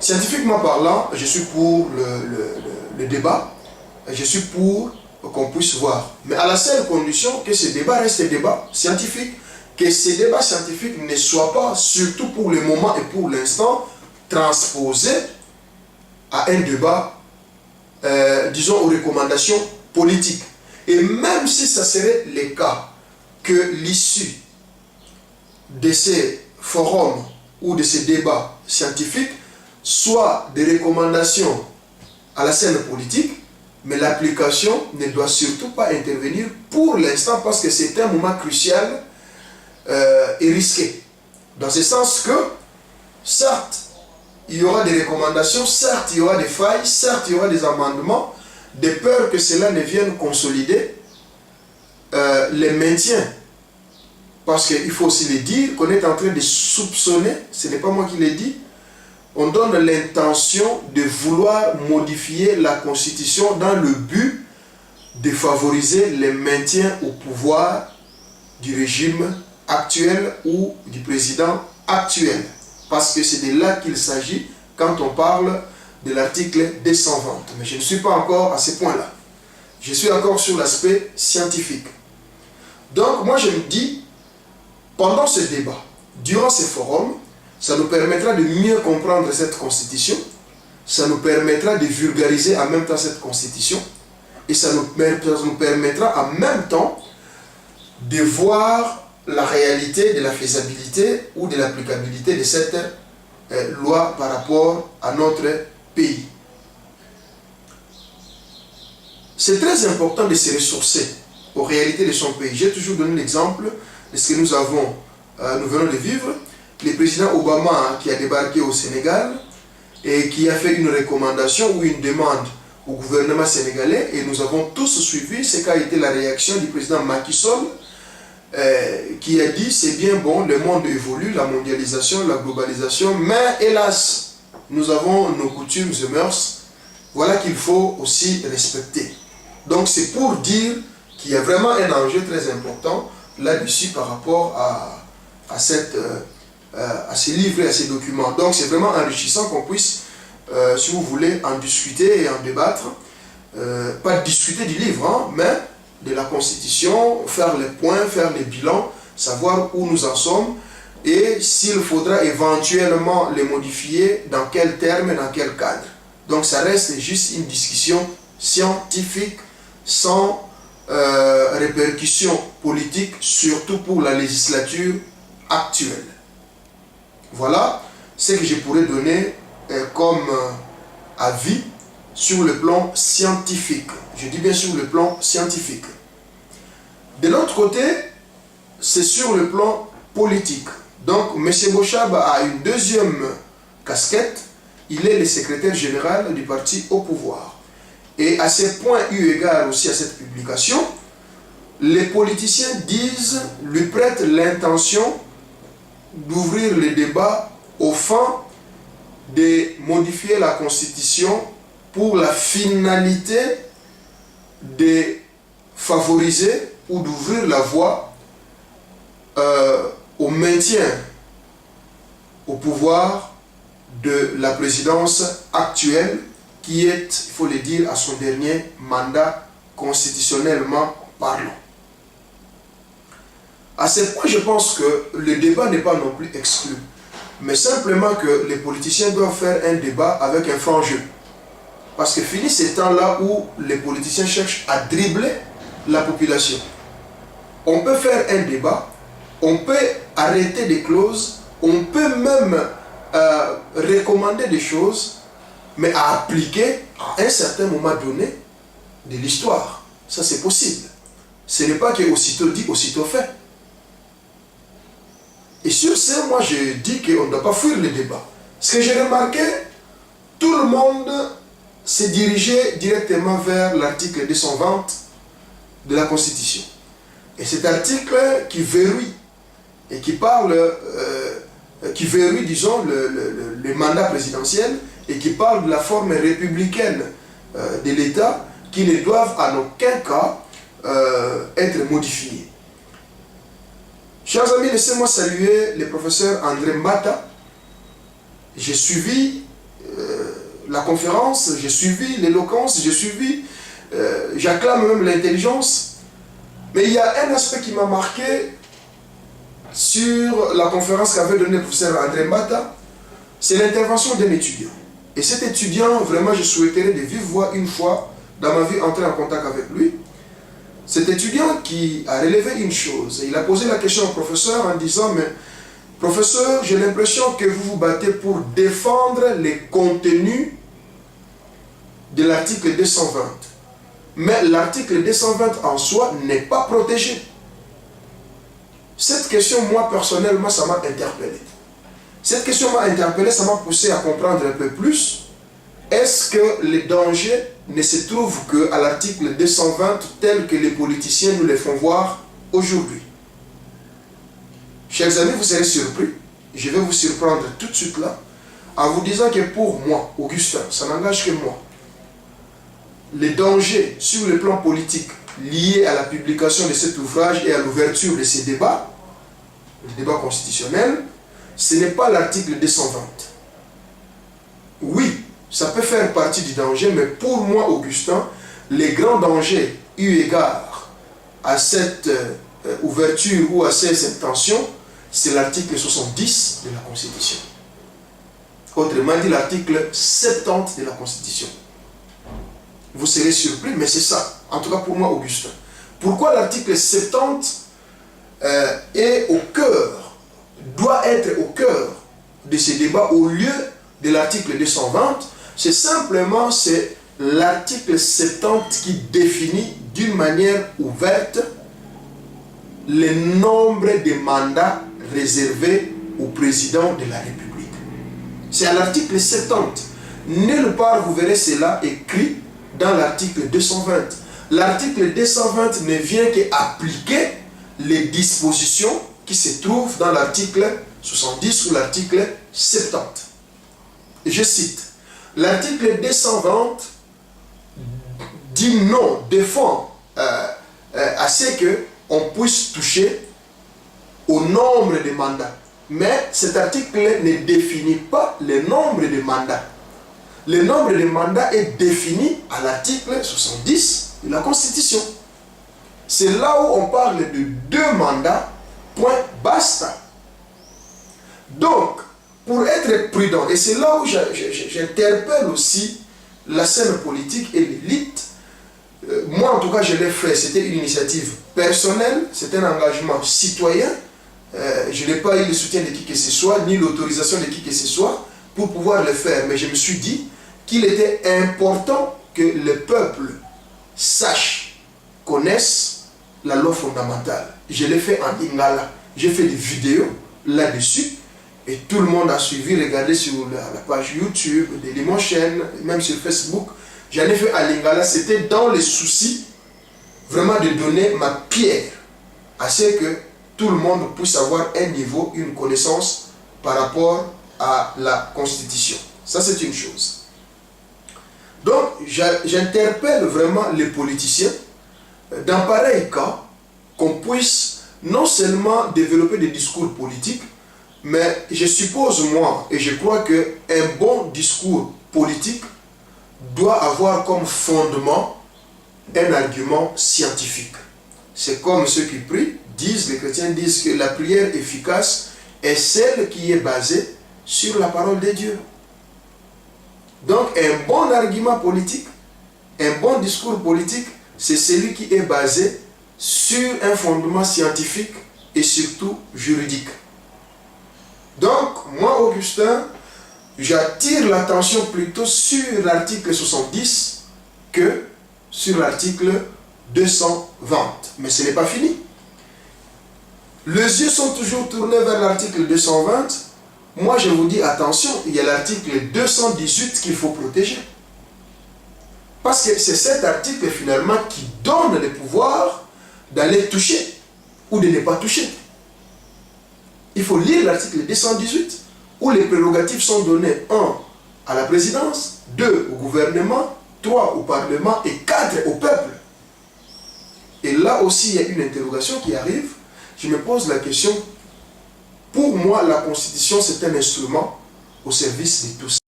scientifiquement parlant, je suis pour le débat, je suis pour qu'on puisse voir. Mais à la seule condition que ce débat reste un débat scientifique, que ces débats scientifiques ne soient pas, surtout pour le moment et pour l'instant, transposés à un débat, disons, aux recommandations politiques. Et même si ça serait le cas, que l'issue de ces forums ou de ces débats scientifiques soit des recommandations à la scène politique, mais l'application ne doit surtout pas intervenir pour l'instant parce que c'est un moment crucial et risqué. Dans ce sens que, certes, il y aura des recommandations, certes, il y aura des failles, certes, il y aura des amendements, de peur que cela ne vienne consolider les maintiens. Parce qu'il faut aussi le dire, qu'on est en train de soupçonner, ce n'est pas moi qui l'ai dit, on donne l'intention de vouloir modifier la Constitution dans le but de favoriser le maintien au pouvoir du régime actuel ou du président actuel. Parce que c'est de là qu'il s'agit quand on parle de l'article 220. Mais je ne suis pas encore à ce point-là. Je suis encore sur l'aspect scientifique. Donc moi je me dis, pendant ce débat, durant ce forum, ça nous permettra de mieux comprendre cette constitution, ça nous permettra de vulgariser en même temps cette constitution, et ça nous permettra en même temps de voir la réalité de la faisabilité ou de l'applicabilité de cette loi par rapport à notre pays. C'est très important de se ressourcer aux réalités de son pays. J'ai toujours donné l'exemple de ce que nous venons de vivre. Le président Obama qui a débarqué au Sénégal et qui a fait une recommandation ou une demande au gouvernement sénégalais, et nous avons tous suivi ce qu'a été la réaction du président Macky Sall, qui a dit c'est bien bon, le monde évolue, la mondialisation, la globalisation, mais hélas, nous avons nos coutumes et mœurs, voilà qu'il faut aussi respecter. Donc c'est pour dire qu'il y a vraiment un enjeu très important là-dessus par rapport à ces livres et à ces documents. Donc c'est vraiment enrichissant qu'on puisse, si vous voulez, en discuter et en débattre, pas discuter du livre, hein, mais de la Constitution, faire les points, faire les bilans, savoir où nous en sommes et s'il faudra éventuellement les modifier, dans quel terme, dans quel cadre. Donc ça reste juste une discussion scientifique sans répercussions politiques, surtout pour la législature actuelle. Voilà ce que je pourrais donner comme avis sur le plan scientifique. Je dis bien sur le plan scientifique. De l'autre côté, c'est sur le plan politique. Donc, M. Bochab a une deuxième casquette. Il est le secrétaire général du parti au pouvoir. Et à ce point, eu égard aussi à cette publication, les politiciens disent, lui prêtent l'intention d'ouvrir le débat au fin de modifier la Constitution pour la finalité de favoriser ou d'ouvrir la voie au maintien au pouvoir de la présidence actuelle qui est, il faut le dire, à son dernier mandat constitutionnellement parlant. À ce point, je pense que le débat n'est pas non plus exclu, mais simplement que les politiciens doivent faire un débat avec un franc jeu. Parce que fini ces temps-là où les politiciens cherchent à dribbler la population. On peut faire un débat, on peut arrêter des clauses, on peut même recommander des choses, mais à appliquer à un certain moment donné de l'histoire. Ça, c'est possible. Ce n'est pas que aussitôt dit, aussitôt fait. Et sur ce, moi, je dis qu'on ne doit pas fuir le débat. Ce que j'ai remarqué, tout le monde s'est dirigé directement vers l'article 220 de la Constitution. Et cet article qui verrouille et qui parle, qui verrouille, disons, le mandat présidentiel et qui parle de la forme républicaine de l'État qui ne doivent en aucun cas être modifiés. Chers amis, laissez-moi saluer le professeur André Mbata. J'ai suivi la conférence, j'ai suivi l'éloquence, j'ai suivi, j'acclame même l'intelligence. Mais il y a un aspect qui m'a marqué sur la conférence qu'avait donnée le professeur André Mbata, c'est l'intervention d'un étudiant. Et cet étudiant, vraiment, je souhaiterais de vive voix une fois dans ma vie entrer en contact avec lui. Cet étudiant qui a relevé une chose, il a posé la question au professeur en disant, mais professeur, j'ai l'impression que vous vous battez pour défendre les contenus de l'article 220. Mais l'article 220 en soi n'est pas protégé. Cette question, moi personnellement, ça m'a interpellé. Cette question m'a interpellé, ça m'a poussé à comprendre un peu plus. Est-ce que les dangers ne se trouvent qu'à l'article 220 tel que les politiciens nous les font voir aujourd'hui? Chers amis, vous serez surpris. Je vais vous surprendre tout de suite là, en vous disant que pour moi, Augustin, ça n'engage que moi, les dangers sur le plan politique liés à la publication de cet ouvrage et à l'ouverture de ces débats, le débat constitutionnel, ce n'est pas l'article 220. Oui, ça peut faire partie du danger, mais pour moi, Augustin, les grands dangers eu égard à cette ouverture ou à ces intentions, c'est l'article 70 de la Constitution. Autrement dit, l'article 70 de la Constitution. Vous serez surpris, mais c'est ça. En tout cas pour moi, Augustin. Pourquoi l'article 70 est au cœur, doit être au cœur de ces débats au lieu de l'article 220? C'est simplement l'article 70 qui définit d'une manière ouverte le nombre de mandats réservés au président de la République. C'est à l'article 70. Nulle part vous verrez cela écrit dans l'article 220. L'article 220 ne vient qu'appliquer les dispositions qui se trouvent dans l'article 70 ou l'article 70. Et je cite, l'article 220 dit non, défend à ce qu'on puisse toucher au nombre de mandats. Mais cet article ne définit pas le nombre de mandats. Le nombre de mandats est défini à l'article 70 de la Constitution. C'est là où on parle de 2 mandats, point, basta. Donc, pour être prudent, et c'est là où j'interpelle aussi la scène politique et l'élite, moi en tout cas je l'ai fait, c'était une initiative personnelle, c'était un engagement citoyen, je n'ai pas eu le soutien de qui que ce soit, ni l'autorisation de qui que ce soit, pour pouvoir le faire, mais je me suis dit qu'il était important que le peuple sache, connaisse la loi fondamentale. Je l'ai fait en lingala, j'ai fait des vidéos là-dessus, et tout le monde a suivi, regardez sur la page YouTube, de Dailymotion, même sur Facebook. J'en ai fait à lingala, c'était dans le souci vraiment de donner ma pierre à ce que tout le monde puisse avoir un niveau, une connaissance par rapport à la Constitution. Ça, c'est une chose. Donc, j'interpelle vraiment les politiciens, dans pareil cas, qu'on puisse non seulement développer des discours politiques, mais je suppose, moi, et je crois qu'un bon discours politique doit avoir comme fondement un argument scientifique. C'est comme ceux qui prient, les chrétiens disent que la prière efficace est celle qui est basée sur la parole de Dieu. Donc un bon argument politique, un bon discours politique, c'est celui qui est basé sur un fondement scientifique et surtout juridique. Donc moi, Augustin, j'attire l'attention plutôt sur l'article 70 que sur l'article 220. Mais ce n'est pas fini. Les yeux sont toujours tournés vers l'article 220. Moi, je vous dis, attention, il y a l'article 218 qu'il faut protéger. Parce que c'est cet article, finalement, qui donne le pouvoir d'aller toucher ou de ne pas toucher. Il faut lire l'article 218, où les prérogatives sont données 1 à la présidence, 2 au gouvernement, 3 au Parlement et 4 au peuple. Et là aussi, il y a une interrogation qui arrive. Je me pose la question, pour moi, la Constitution, c'est un instrument au service de tous.